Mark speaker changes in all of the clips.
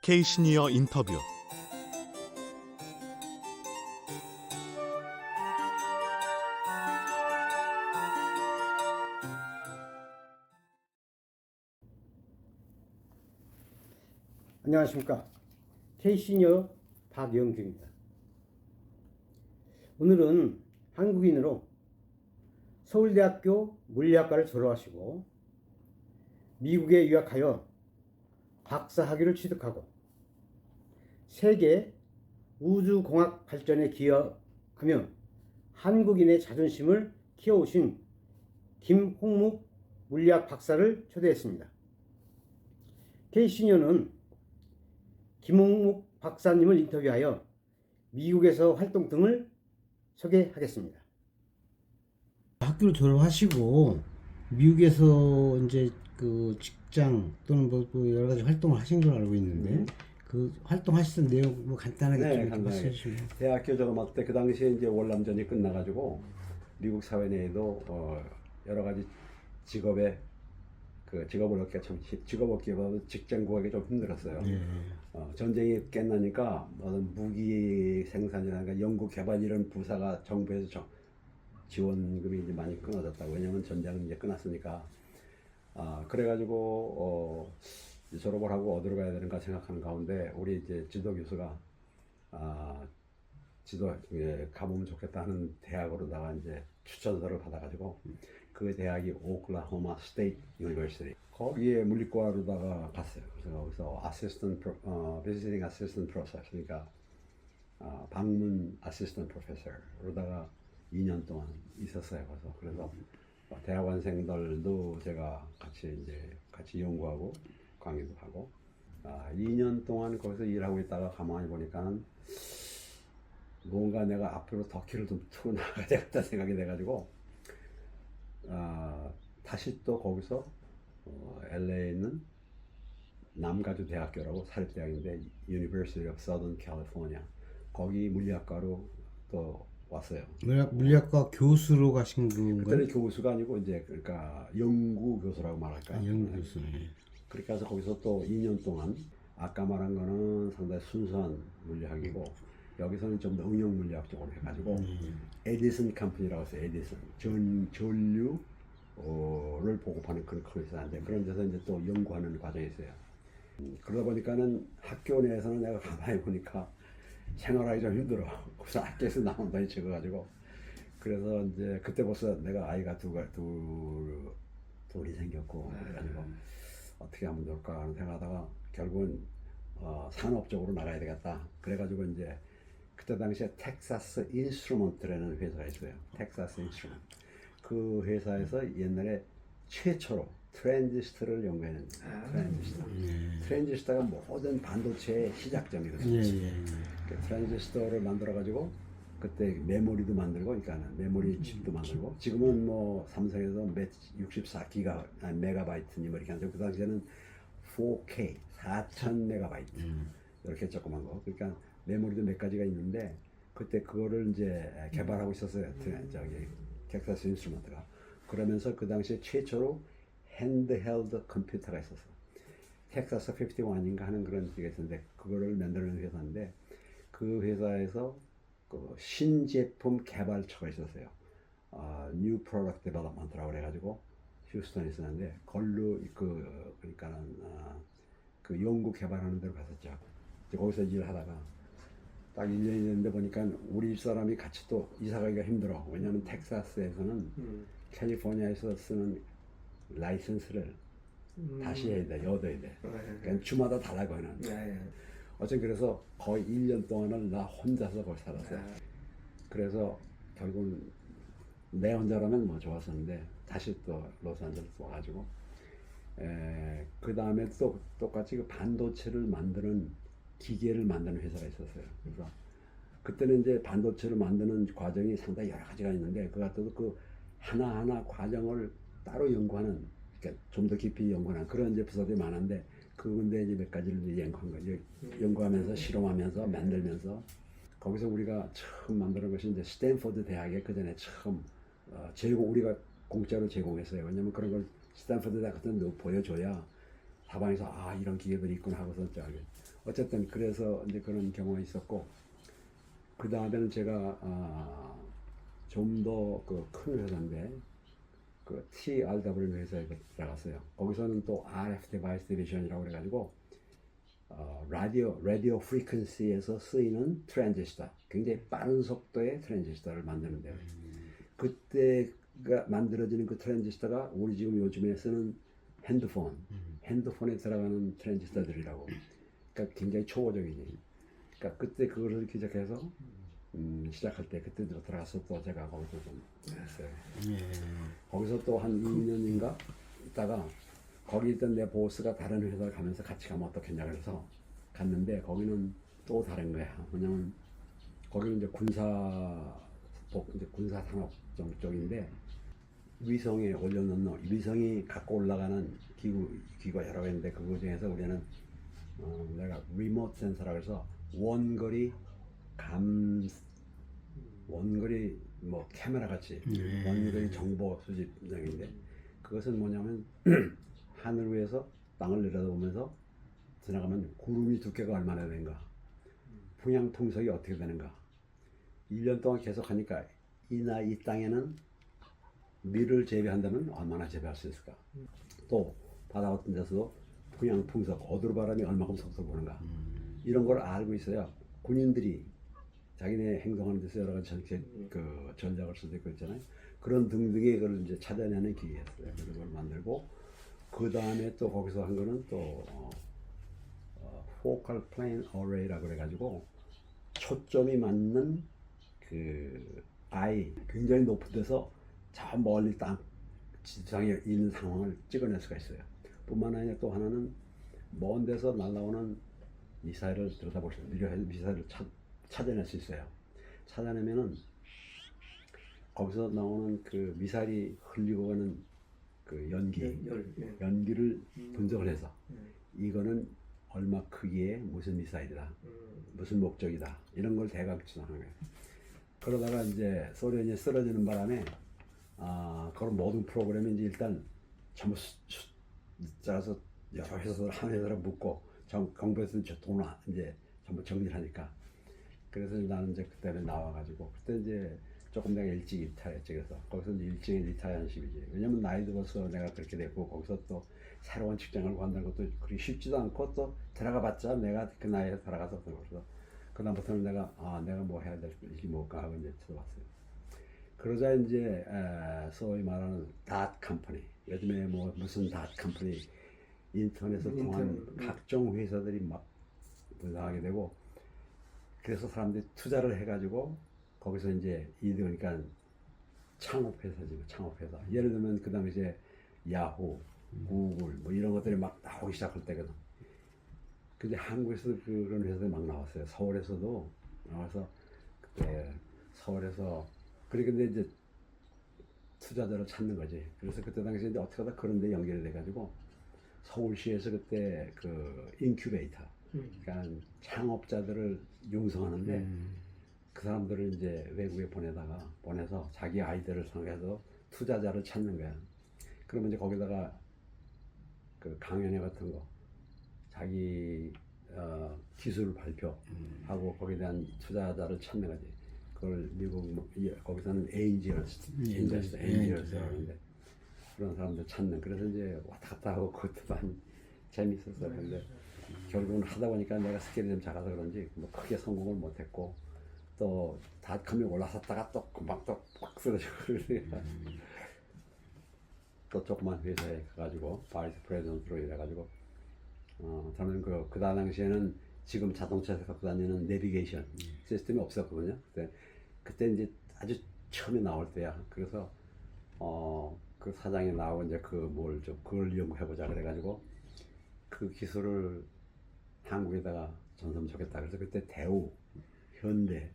Speaker 1: K시니어 인터뷰.
Speaker 2: 안녕하십니까. K시니어 박영규입니다. 오늘은 한국인으로 서울대학교 물리학과를 졸업하시고 미국에 유학하여 박사학위를 취득하고 세계 우주공학 발전에 기여하며 한국인의 자존심을 키워오신 김홍묵 물리학 박사를 초대했습니다. K시니어는 김홍묵 박사님을 인터뷰하여 미국에서 활동 등을 소개하겠습니다. 학교를 졸업하시고 미국에서 이제 그 직장 또는 뭐 여러 가지 활동을 하신 걸 알고 있는데 그 활동하시던 내용 뭐 간단하게
Speaker 3: 네,
Speaker 2: 좀
Speaker 3: 간단하게.
Speaker 2: 말씀해 주시면.
Speaker 3: 대학교 졸업할 때 그 당시에 이제 월남전이 끝나가지고 미국 사회 내에도 여러 가지 직업을 얻기가 참 직업 얻기보다 직장 구하기 좀 힘들었어요.
Speaker 2: 네.
Speaker 3: 전쟁이 끝나니까 어떤 무기 생산이라든가 연구 개발 이런 부사가 정부에서 지원금이 이제 많이 끊어졌다고. 왜냐면 전쟁은 이제 끝났으니까. 그래가지고 졸업을 하고 어디로 가야 되는가 생각하는 가운데 우리 이제 지도 교수가 가보면 좋겠다 하는 대학으로다가 이제 추천서를 받아가지고 그 대학이 오클라호마 스테이트 유니버시티, 거기에 물리과로다가 갔어요. 그래서 거기서 비지팅 어시스턴트 프로페서, 그러니까 방문 어시스턴트 프로페서로다가 2년 동안 있었어요. 그래서 대학원생들도 제가 같이 연구하고 강의도 하고 2년 동안 거기서 일하고 있다가 가만히 보니까는 뭔가 내가 앞으로 더 길을 좀 트고 나가야 되겠다 생각이 돼가지고 다시 또 거기서 LA에 있는 남가주 대학교라고 사립대학인데 University of Southern California, 거기 물리학과로 또 왔어요.
Speaker 2: 물리학과 교수로 가신 건가요?
Speaker 3: 그때는 교수가 아니고 이제 그러니까 연구 교수라고 말할까요?
Speaker 2: 연구 교수.
Speaker 3: 그렇게 해서 거기서 또 2년 동안 아까 말한 거는 상당히 순수한 물리학이고 여기서는 좀 더 응용 물리학 쪽으로 해가지고 에디슨 컴퍼니라고 해서 에디슨 전류를 보급하는 그런 회사인데 그런 데서 이제 또 연구하는 과정이 있어요. 그러다 보니까는 학교 내에서는 내가 가만히 보니까 생활하기 좀 힘들어. 그래서 학교에서 나온 돈이 적어가지고 그래서 이제 그때 벌써 내가 아이가 둘이 생겼고 그래가지고 어떻게 하면 좋을까 하는 생각하다가 결국은 산업 쪽으로 나가야 되겠다. 그래가지고 이제 그때 당시에 텍사스 인스트루먼트라는 회사가 있어요. 텍사스 인스트루먼트. 그 회사에서 옛날에 최초로 트랜지스터를 연구했는데 트랜지스터가 모든 반도체의 시작점이거든요. 그 트랜지스터를 만들어가지고 그때 메모리도 만들고, 그러니까 메모리 칩도 만들고, 지금은 뭐 삼성에서 64기가 메가바이트니 뭐 이렇게 하는데 그 당시에는 4K 4000 메가바이트 이렇게 조그만 거. 그러니까 메모리도 몇 가지가 있는데 그때 그거를 이제 개발하고 있었어요. 저기 텍사스 인스트루먼트가. 그러면서 그 당시에 최초로 핸드헬드 컴퓨터가 있었어. 텍사스 51인가 하는 그런 기가 있었는데 그거를 만드는 회사인데 그 회사에서 그 신제품 개발처가 있었어요. New Product Development라고 그래가지고 휴스턴에 있었는데 걸로 그러니까는 그 연구 개발하는 데로 갔었죠. 거기서 일을 하다가 딱 1년이 됐는데 보니까 우리 사람이 같이 또 이사 가기가 힘들어. 왜냐면 텍사스에서는 캘리포니아에서 쓰는 라이선스를 다시 해야 돼, 얻어야 돼. 그러니까 주마다 달라고 하는. 어쨌든 그래서 거의 1년 동안을 나 혼자서 거기 살았어요. 그래서 결국은 내 혼자라면 뭐 좋았었는데 다시 또 로스앤젤레스 와가지고 그 다음에 또 똑같이 그 반도체를 만드는 기계를 만드는 회사가 있었어요. 그래서 그때는 이제 반도체를 만드는 과정이 상당히 여러 가지가 있는데 그 같아도 그 하나하나 과정을 따로 연구하는, 그러니까 좀 더 깊이 연구하는 그런 이제 부서들이 많은데 그건데 이제 몇 가지를 이제 연구한 거죠. 연구하면서 실험하면서 만들면서 거기서 우리가 처음 만드는 것이 이제 스탠포드 대학에 그 전에 처음 우리가 공짜로 제공했어요. 왜냐면 그런 걸 스탠포드 대학 같은 데 보여줘야 사방에서 아 이런 기계들이 있구나 하고서 이제 알게. 어쨌든 그래서 이제 그런 경험이 있었고 그 다음에는 제가 좀 더 그 큰 회사인데 그 TRW 회사에 들어갔어요. 거기서는 또 RF 디바이스 디비전이라고 그래가지고 라디오 프리퀀시에서 쓰이는 트랜지스터, 굉장히 빠른 속도의 트랜지스터를 만드는데요. 그때가 만들어지는 그 트랜지스터가 우리 지금 요즘에 쓰는 핸드폰에 들어가는 트랜지스터들이라고. 그러니까 굉장히 초보적이지. 그러니까 그때 그거를 기억해서 시작할 때 그때 들어가서 또 제가 거기서 좀 했어요. 거기서 또 한 2년인가 있다가 거기 있던 내 보스가 다른 회사를 가면서 같이 가면 어떻겠냐 그래서 갔는데 거기는 또 다른 거야. 왜냐면 거기는 이제 군사 산업 쪽인데 위성에 올려놓는 위성이 갖고 올라가는 기구가 여러 개인데 그거 중에서 우리는 내가 리모트 센서라고 해서 원거리 뭐 카메라 같이 원거리 정보 수집장인데 그것은 뭐냐면 하늘 위에서 땅을 내려다보면서 지나가면 구름이 두께가 얼마나 되는가, 풍향 통속이 어떻게 되는가, 1년 동안 계속 하니까 이 땅에는 밀을 재배한다면 얼마나 재배할 수 있을까, 또 바다 같은 데서도 풍향 통속, 어두로 바람이 얼마큼 속속 부는가, 이런 걸 알고 있어야 군인들이 자기네 행동하는 데서 여러 가지 전략을 수도 있고 있잖아요. 그런 등등의 걸 이제 찾아내는 기계였어요. 그런 걸 만들고 그 다음에 또 거기서 한 거는 또 Focal Plane Array라고 그래가지고 초점이 맞는 그 굉장히 높은 데서 저 멀리 땅 지상에 있는 상황을 찍어낼 수가 있어요. 뿐만 아니라 또 하나는 먼 데서 날아오는 미사일을 들여다볼 수 있어요. 미사일을 찾아낼 수 있어요. 찾아내면은 거기서 나오는 그 미사일이 흘리고 가는 그 연기를 분석을 해서 이거는 얼마 크기의 무슨 미사일이다, 무슨 목적이다, 이런 걸 대강 추정하는 거예요. 그러다가 이제 소련이 쓰러지는 바람에 그런 모든 프로그램이 이제 일단 전부 짜서 여러 회사들 한 회사를 묶고 정부에서 이제 돈을 이제 전부 정리를 하니까 그래서 나는 이제 그때 나와가지고 그때 이제 조금 내가 일찍 리타이어했지. 그래서 거기서 이제 일찍 리타이어한 식이지. 왜냐면 나이 들어서 내가 그렇게 됐고 거기서 또 새로운 직장을 구한다는 것도 그리 쉽지도 않고 또 들어가 봤자 내가 그 나이에 들어가서 그래서 그다음부터는 내가 뭐 해야 될지 뭘까 하고 이제 찾아봤어요. 그러자 이제 소위 말하는 닷 컴퍼니, 요즘에 뭐 무슨 닷 컴퍼니 인터넷을 통한 각종 회사들이 막 등장하게 되고 그래서 사람들이 투자를 해가지고 거기서 이제 그러니까 창업회사지, 창업회사. 예를 들면 그 당시에 야후, 구글 뭐 이런 것들이 막 나오기 시작할 때거든. 근데 한국에서도 그런 회사들이 막 나왔어요. 서울에서도 나와서 그때 서울에서 근데 이제 투자자를 찾는 거지. 그래서 그때 당시에 이제 어떻게 하다 그런 데 연결이 돼가지고 서울시에서 그때 그 인큐베이터, 그러니까 창업자들을 융성하는데 그 사람들을 이제 외국에 보내서 자기 아이디어를 통해서 투자자를 찾는 거야. 그러면 이제 거기다가 그 강연회 같은 거, 자기 기술 발표하고 거기에 대한 투자자를 찾는 거지. 그걸 미국 거기서는 엔젤스라고 하는데 그런 사람들 찾는. 그래서 이제 왔다 갔다 하고 그것도 많이 재밌었어요. 근데 결국은 하다 보니까 내가 스케일이 좀 작아서 그런지 뭐 크게 성공을 못했고 또 닷컴이 올라섰다가 또 금방 또 팍 쓰러지고 그러니까 또 조그만 회사에 가가지고 바이스 프레젠트로 일해가지고 저는 그 당시에는 지금 자동차에서 갖고 다니는 내비게이션 시스템이 없었거든요. 그때 이제 아주 처음에 나올 때야. 그래서 그 사장이 나오고 이제 그걸 연구해보자 그래가지고 그 기술을 한국에다가 전수하면 좋겠다. 그래서 그때 대우, 현대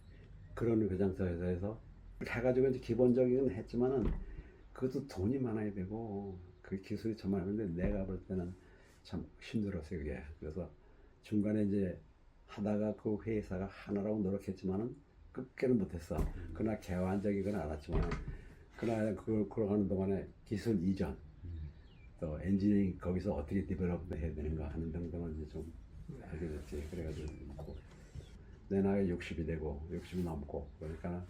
Speaker 3: 그런 외장차 회사에서 해가지고 이제 기본적인 건 했지만은 그것도 돈이 많아야 되고 그 기술이 참 많은데 내가 볼 때는 참 힘들었어요 그게. 그래서 중간에 이제 하다가 그 회사가 하나라고 노력했지만은 끝까지는 못했어. 그러나 개완적이건 알았지만 그러나 그걸 하는 동안에 기술 이전, 또 엔지니어링 거기서 어떻게 디벨롭 해야 되는가 하는 등등을 이제 좀 알게 됐지. 그래가지고 내 나이가 60이 되고 60이 넘고 그러니까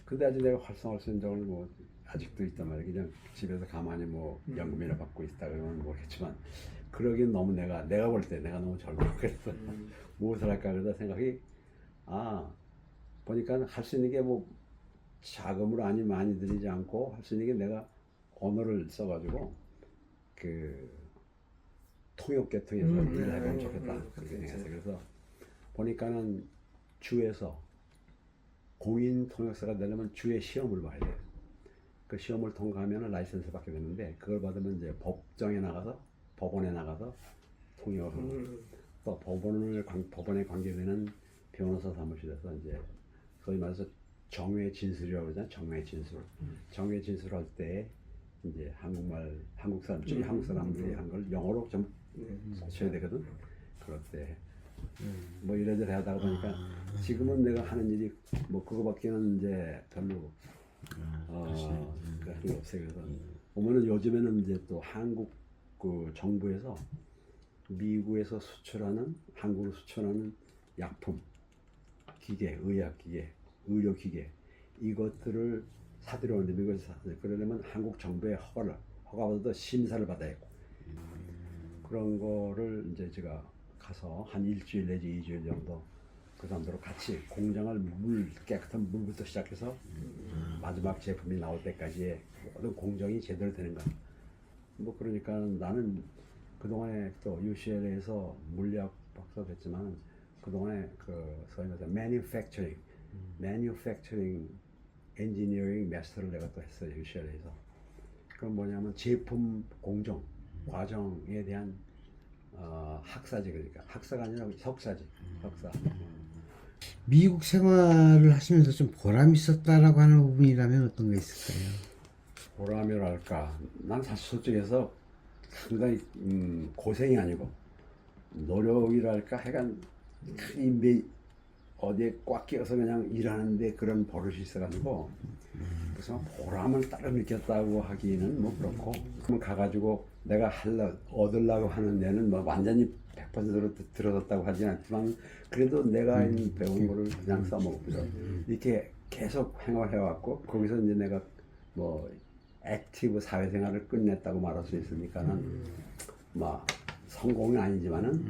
Speaker 3: 근데 아직 내가 활성화할 수 있는 적은 뭐 아직도 있단 말이야. 그냥 집에서 가만히 뭐 연금이나 받고 있다 그러면 모르겠지만 그러긴 너무 내가 볼 때 내가 너무 젊고 그래서 무엇을 할까 그러다 생각이 보니까 할 수 있는 게 뭐 자금으로 아니 많이 들이지 않고 할 수 있는 게 내가 언어를 써가지고 그 통역계통에서 일을 해보면 좋겠다 그렇게 생각했어. 그래서 보니까는 주에서 공인 통역사가 되려면 주의 시험을 봐야 돼. 그 시험을 통과하면 라이센스 받게 되는데 그걸 받으면 이제 법정에 나가서 법원에 나가서 통역을 하고 또 법원에 관계되는 변호사 사무실에서 이제 소위 말해서 정외 진술이라고 그러잖아. 정외 진술. 정외 진술할 때 이제 한국 사람들이 한 걸 영어로 좀 써야 되거든. 그럴 때 뭐 이래저래 하다가 보니까 지금은 내가 하는 일이 뭐 그거밖에는 이제 별로 그런 게 없어요. 그래서 보면은 요즘에는 이제 또 한국 그 정부에서 미국에서 수출하는 한국으로 수출하는 약품, 기계, 의학기계, 의료기계 이것들을 사들여오는데 미국에서 그러려면 한국 정부의 허가받아서 심사를 받아야 하고 그런 거를 이제 제가 가서 한 일주일 내지 2주일 정도 그 사람들하고 같이 공장을 깨끗한 물부터 시작해서 마지막 제품이 나올 때까지의 모든 공정이 제대로 되는가. 뭐 그러니까 나는 그동안에 또 UCLA에서 물리학 박사 됐지만 그동안에 그 소위 말해서 manufacturing engineering 마스터를 내가 또 했어요. UCLA에서. 그건 뭐냐면 제품 공정 과정에 대한 학사지. 그러니까 학사가 아니라 석사지. 석사.
Speaker 2: 미국 생활을 하시면서 좀 보람 있었다라고 하는 부분이라면 어떤 게 있을까요?
Speaker 3: 보람이랄까. 난 사실 솔직해서 상당히 고생이 아니고 노력이랄까. 하여간 어디에 꽉 끼어서 그냥 일하는데 그런 버릇이 있어가지고 무슨 보람을 따로 느꼈다고 하기는 뭐 그렇고 그러면 가가지고 내가 얻으려고 하는 데는 뭐 완전히 100%로 들어섰다고 하진 않지만 그래도 내가 배운 거를 그냥 써먹고서 이렇게 계속 생활해왔고 거기서 이제 내가 뭐 액티브 사회생활을 끝냈다고 말할 수 있으니까는 뭐 성공은 아니지만은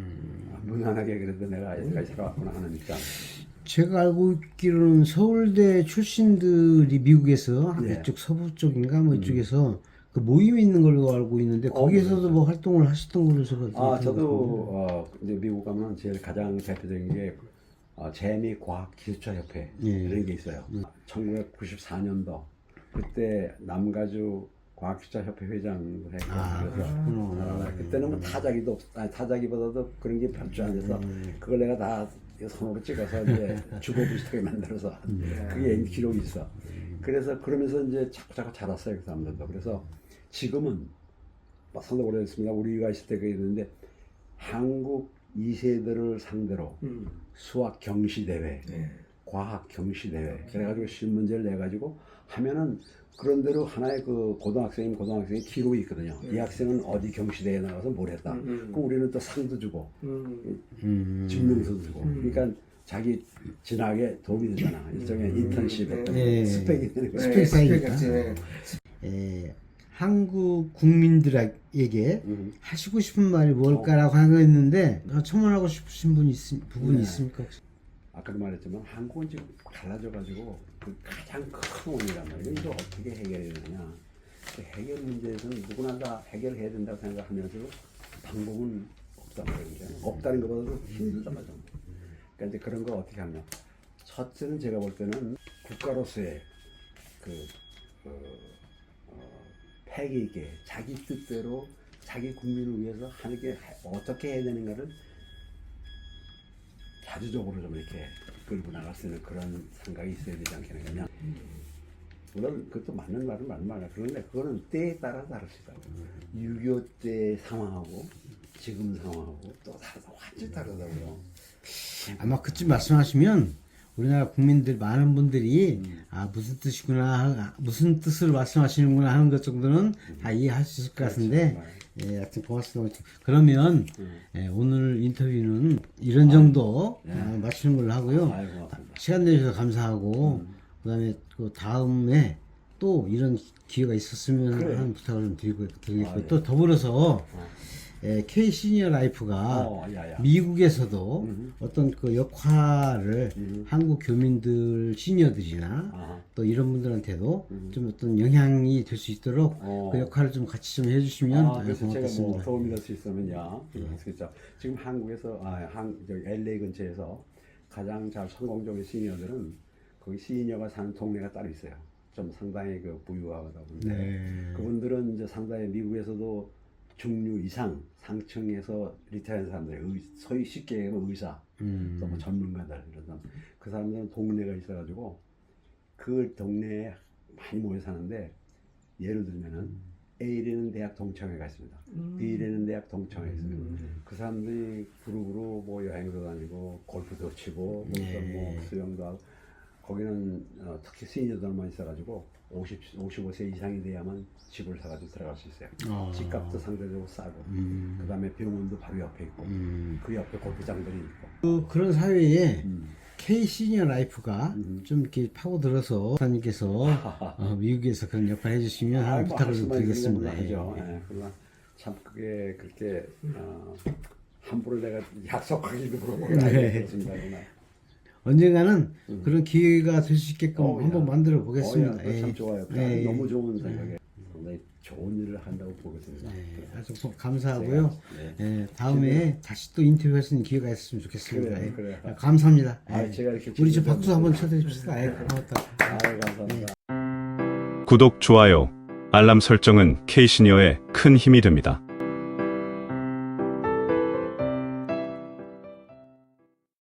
Speaker 3: 무난하게 그래도 내가 여기까지 살아왔구나 하는 입장.
Speaker 2: 제가 알고 있기로는 서울대 출신들이 미국에서
Speaker 3: 네.
Speaker 2: 이쪽 서부 쪽인가 뭐 이쪽에서 그 모임이 있는 걸로 알고 있는데 거기에서도 뭐 활동을 하셨던 걸로 제가
Speaker 3: 저도 이제 미국 가면 제일 가장 대표적인 게 재미 과학 기술자 협회 이런 게 있어요. 1994년도 그때 남가주 과학기술자 협회 회장도 했고 그래서 그때는 뭐 타자기보다도 그런 게 별주 안 돼서 그걸 내가 다 손으로 찍어서 이제 주보 비슷하게 만들어서 그게 기록이 있어. 그래서 그러면서 이제 자꾸 자랐어요 그 사람들도. 그래서 지금은 상당히 오래됐습니다. 우리가 있을 때 그랬는데 한국 2세들을 상대로 수학 경시대회, 과학 경시대회 그래가지고 신문제를 내가지고 하면은 그런 대로 하나의 그 고등학생이 기록이 있거든요. 이 학생은 어디 경시대회에 나가서 뭘 했다. 그럼 우리는 또 상도 주고 증명서도 주고 그러니까 자기 진학에 도움이 되잖아. 일종의 인턴십 스펙이 되는 거야.
Speaker 2: 스펙 쌓이니까. 한국 국민들에게 하시고 싶은 말이 뭘까라고 하겠는데 첨언하고 싶으신 부분이 있습니까? 혹시?
Speaker 3: 아까도 말했지만 한국은 지금 갈라져가지고 그 가장 큰 원인이란 말이에요. 이거 어떻게 해결해야 되느냐. 그 해결 문제에서는 누구나 다 해결해야 된다고 생각하면서 방법은 없단 말이에요. 없다는 것보다도 힘들단 말이죠. 그러니까 이제 그런 거 어떻게 하냐. 첫째는 제가 볼 때는 국가로서의 패기 있게 자기 뜻대로 자기 국민을 위해서 하는 게 어떻게 해야 되는가를 자주적으로 좀 이렇게 끌고 나갈 수 있는 그런 생각이 있어야 되지 않겠느냐. 물론 그것도 맞는 말은 맞는 말이야. 그런데 그거는 때에 따라 다를 수 있다고. 6.25 때 상황하고 지금 상황하고 또 완전히 다르다고요.
Speaker 2: 아마 그쯤 말씀하시면 우리나라 국민들 많은 분들이 무슨 뜻이구나, 무슨 뜻으로 말씀하시는구나 하는 것 정도는 다 이해할 수 있을 것 같은데, 예, 하여튼 고맙습니다. 그러면 오늘 인터뷰는 이런 정도 마치는 걸로 하고요.
Speaker 3: 아유, 고맙습니다.
Speaker 2: 시간 내주셔서 감사하고 그다음에 그 다음에 또 이런 기회가 있었으면
Speaker 3: 그래.
Speaker 2: 하는 부탁을 좀 드리겠고
Speaker 3: 아, 예.
Speaker 2: 또 더불어서 K 시니어 라이프가
Speaker 3: 야야.
Speaker 2: 미국에서도 어떤 그 역할을 한국 교민들 시니어들이나
Speaker 3: 아하.
Speaker 2: 또 이런 분들한테도 좀 어떤 영향이 될 수 있도록 그 역할을 좀 같이 좀 해주시면
Speaker 3: 그래서 제가
Speaker 2: 고맙겠습니다.
Speaker 3: 뭐 도움이 될 수 있으면요. 그렇죠. 지금 한국에서 저기 LA 근처에서 가장 잘 성공적인 시니어들은 거기 시니어가 사는 동네가 따로 있어요. 좀 상당히 그 부유하다 보는데
Speaker 2: 네.
Speaker 3: 그분들은 이제 상당히 미국에서도 중류 이상 상층에서 리타이어한 사람들, 소위 쉽게 얘기하면 의사, 또 뭐 전문가들 이런 사람, 그 사람들은 동네가 있어가지고 그 동네에 많이 모여 사는데 예를 들면은 A라는 대학 동창회가 있습니다. B라는 대학 동창회가 있어요. 그 사람들이 그룹으로 뭐 여행도 다니고 골프도 치고 뭐 수영도 하고 거기는 특히 시니어들만 있어가지고 55세 이상이 돼야만 집을 사가지고 들어갈 수 있어요. 집값도 상대적으로 싸고 그 다음에 병원도 바로 옆에 있고 그 옆에 골프장들이 있고
Speaker 2: 그런 사회에 K 시니어 라이프가 좀 이렇게 파고들어서 사장님께서 미국에서 그런 역할 해주시면 하는 부탁을 좀 드리겠습니다.
Speaker 3: 하죠. 그러나 참 그게 그렇게 함부로 내가 약속하기도 그렇고 알겠습니다.
Speaker 2: 언젠가는 그런 기회가 될 수 있게끔 한번 만들어 보겠습니다.
Speaker 3: 참 좋아요. 너무 좋은 생각에 상당히 좋은 일을 한다고 보겠습니다.
Speaker 2: 아주 감사하고요. 다음에 다시 또 인터뷰할 수 있는 기회가 있었으면 좋겠습니다.
Speaker 3: 그래.
Speaker 2: 감사합니다.
Speaker 3: 제가 이렇게
Speaker 2: 우리 저 박수 한번 쳐드립시다. 고맙다.
Speaker 3: 감사합니다.
Speaker 1: 구독, 좋아요, 알람 설정은 K시니어에 큰 힘이 됩니다.